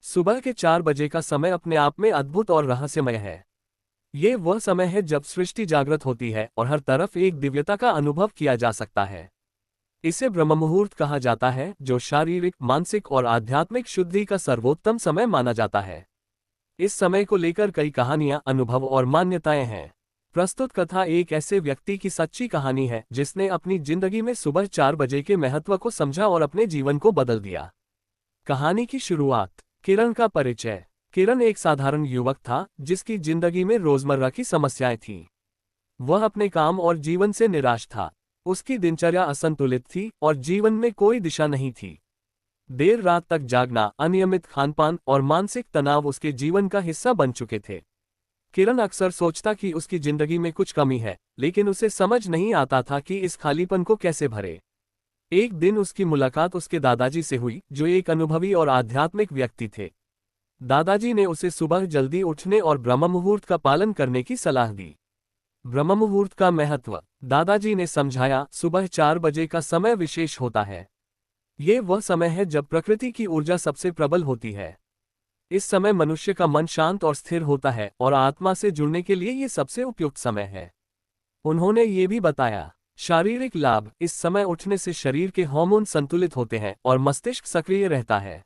सुबह के 4 बजे का समय अपने आप में अद्भुत और रहस्यमय है। ये वह समय है जब सृष्टि जागृत होती है और हर तरफ एक दिव्यता का अनुभव किया जा सकता है। इसे ब्रह्ममुहूर्त कहा जाता है, जो शारीरिक, मानसिक और आध्यात्मिक शुद्धि का सर्वोत्तम समय माना जाता है। इस समय को लेकर कई कहानियां, अनुभव और मान्यताएं हैं। प्रस्तुत कथा एक ऐसे व्यक्ति की सच्ची कहानी है जिसने अपनी जिंदगी में सुबह 4 बजे के महत्व को समझा और अपने जीवन को बदल दिया। कहानी की शुरुआत। किरण का परिचय। किरण एक साधारण युवक था जिसकी जिंदगी में रोजमर्रा की समस्याएं थीं। वह अपने काम और जीवन से निराश था। उसकी दिनचर्या असंतुलित थी और जीवन में कोई दिशा नहीं थी। देर रात तक जागना, अनियमित खानपान और मानसिक तनाव उसके जीवन का हिस्सा बन चुके थे। किरण अक्सर सोचता कि उसकी जिंदगी में कुछ कमी है, लेकिन उसे समझ नहीं आता था कि इस खालीपन को कैसे भरे। एक दिन उसकी मुलाकात उसके दादाजी से हुई, जो एक अनुभवी और आध्यात्मिक व्यक्ति थे। दादाजी ने उसे सुबह जल्दी उठने और ब्रह्ममुहूर्त का पालन करने की सलाह दी। ब्रह्ममुहूर्त का महत्व। दादाजी ने समझाया, सुबह 4 बजे का समय विशेष होता है। ये वह समय है जब प्रकृति की ऊर्जा सबसे प्रबल होती है। इस समय मनुष्य का मन शांत और स्थिर होता है और आत्मा से जुड़ने के लिए ये सबसे उपयुक्त समय है। उन्होंने ये भी बताया, शारीरिक लाभ। इस समय उठने से शरीर के हार्मोन संतुलित होते हैं और मस्तिष्क सक्रिय रहता है।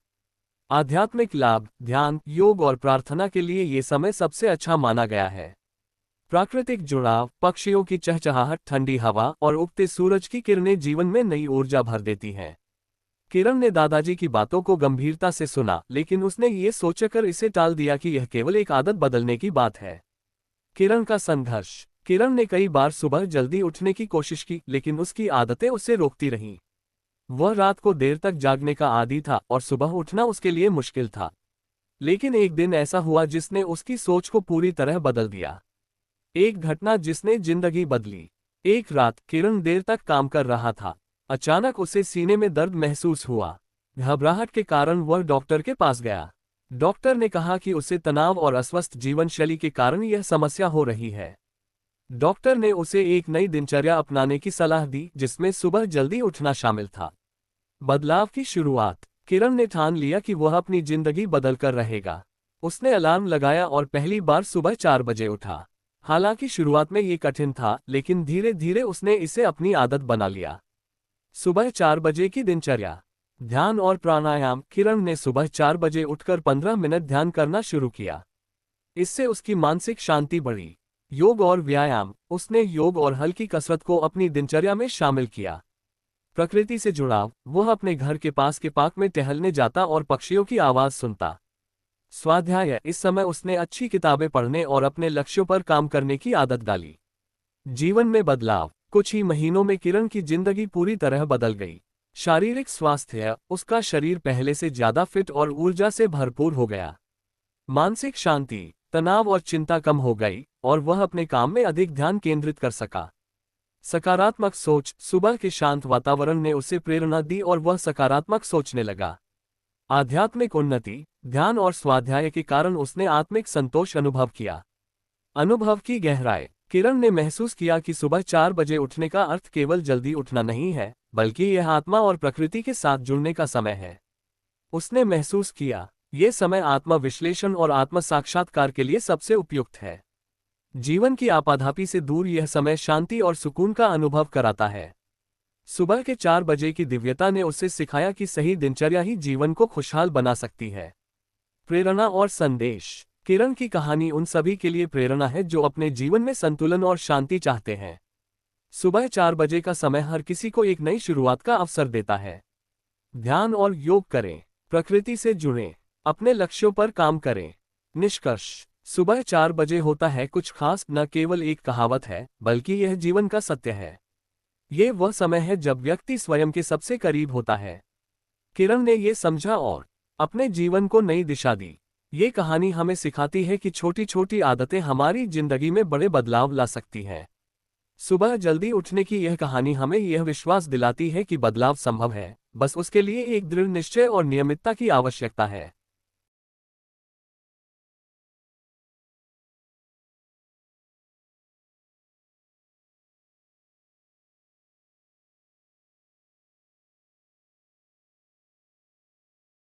आध्यात्मिक लाभ। ध्यान, योग और प्रार्थना के लिए ये समय सबसे अच्छा माना गया है। प्राकृतिक जुड़ाव। पक्षियों की चहचहाहट, ठंडी हवा और उगते सूरज की किरणें जीवन में नई ऊर्जा भर देती हैं। किरण ने दादाजी की बातों को गंभीरता से सुना, लेकिन उसने ये सोचकर इसे टाल दिया कि यह केवल एक आदत बदलने की बात है। किरण का संघर्ष। किरण ने कई बार सुबह जल्दी उठने की कोशिश की, लेकिन उसकी आदतें उसे रोकती रहीं। वह रात को देर तक जागने का आदी था और सुबह उठना उसके लिए मुश्किल था। लेकिन एक दिन ऐसा हुआ जिसने उसकी सोच को पूरी तरह बदल दिया। एक घटना जिसने जिंदगी बदली। एक रात किरण देर तक काम कर रहा था। अचानक उसे सीने में दर्द महसूस हुआ। घबराहट के कारण वह डॉक्टर के पास गया। डॉक्टर ने कहा कि उसे तनाव और अस्वस्थ जीवनशैली के कारण यह समस्या हो रही है। डॉक्टर ने उसे एक नई दिनचर्या अपनाने की सलाह दी, जिसमें सुबह जल्दी उठना शामिल था। बदलाव की शुरुआत। किरण ने ठान लिया कि वह अपनी जिंदगी बदलकर रहेगा। उसने अलार्म लगाया और पहली बार सुबह 4 बजे उठा। हालांकि शुरुआत में ये कठिन था, लेकिन धीरे धीरे उसने इसे अपनी आदत बना लिया। सुबह 4 बजे की दिनचर्या। ध्यान और प्राणायाम। किरण ने सुबह 4 बजे उठकर 15 मिनट ध्यान करना शुरू किया। इससे उसकी मानसिक शांति बढ़ी। योग और व्यायाम। उसने योग और हल्की कसरत को अपनी दिनचर्या में शामिल किया। प्रकृति से जुड़ाव। वह अपने घर के पास के पार्क में टहलने जाता और पक्षियों की आवाज सुनता। स्वाध्याय। इस समय उसने अच्छी किताबें पढ़ने और अपने लक्ष्यों पर काम करने की आदत डाली। जीवन में बदलाव। कुछ ही महीनों में किरण की जिंदगी पूरी तरह बदल गई। शारीरिक स्वास्थ्य। उसका शरीर पहले से ज्यादा फिट और ऊर्जा से भरपूर हो गया। मानसिक शांति। तनाव और चिंता कम हो गई और वह अपने काम में अधिक ध्यान केंद्रित कर सका। सकारात्मक सोच। सुबह के शांत वातावरण ने उसे प्रेरणा दी और वह सकारात्मक सोचने लगा। आध्यात्मिक उन्नति। ध्यान और स्वाध्याय के कारण उसने आत्मिक संतोष अनुभव किया। अनुभव की गहराई। किरण ने महसूस किया कि सुबह 4 बजे उठने का अर्थ केवल जल्दी उठना नहीं है, बल्कि यह आत्मा और प्रकृति के साथ जुड़ने का समय है। उसने महसूस किया, ये समय आत्मा विश्लेषण और आत्म साक्षात्कार के लिए सबसे उपयुक्त है। जीवन की आपाधापी से दूर यह समय शांति और सुकून का अनुभव कराता है। सुबह के 4 बजे की दिव्यता ने उसे सिखाया कि सही दिनचर्या ही जीवन को खुशहाल बना सकती है। प्रेरणा और संदेश। किरण की कहानी उन सभी के लिए प्रेरणा है जो अपने जीवन में संतुलन और शांति चाहते हैं। सुबह 4 बजे का समय हर किसी को एक नई शुरुआत का अवसर देता है। ध्यान और योग करें, प्रकृति से जुड़ें, अपने लक्ष्यों पर काम करें। निष्कर्ष। सुबह 4 बजे होता है कुछ खास, न केवल एक कहावत है, बल्कि यह जीवन का सत्य है। ये वह समय है जब व्यक्ति स्वयं के सबसे करीब होता है। किरण ने ये समझा और अपने जीवन को नई दिशा दी। ये कहानी हमें सिखाती है कि छोटी छोटी आदतें हमारी जिंदगी में बड़े बदलाव ला सकती हैं। सुबह जल्दी उठने की यह कहानी हमें यह विश्वास दिलाती है कि बदलाव संभव है, बस उसके लिए एक दृढ़ निश्चय और नियमितता की आवश्यकता है।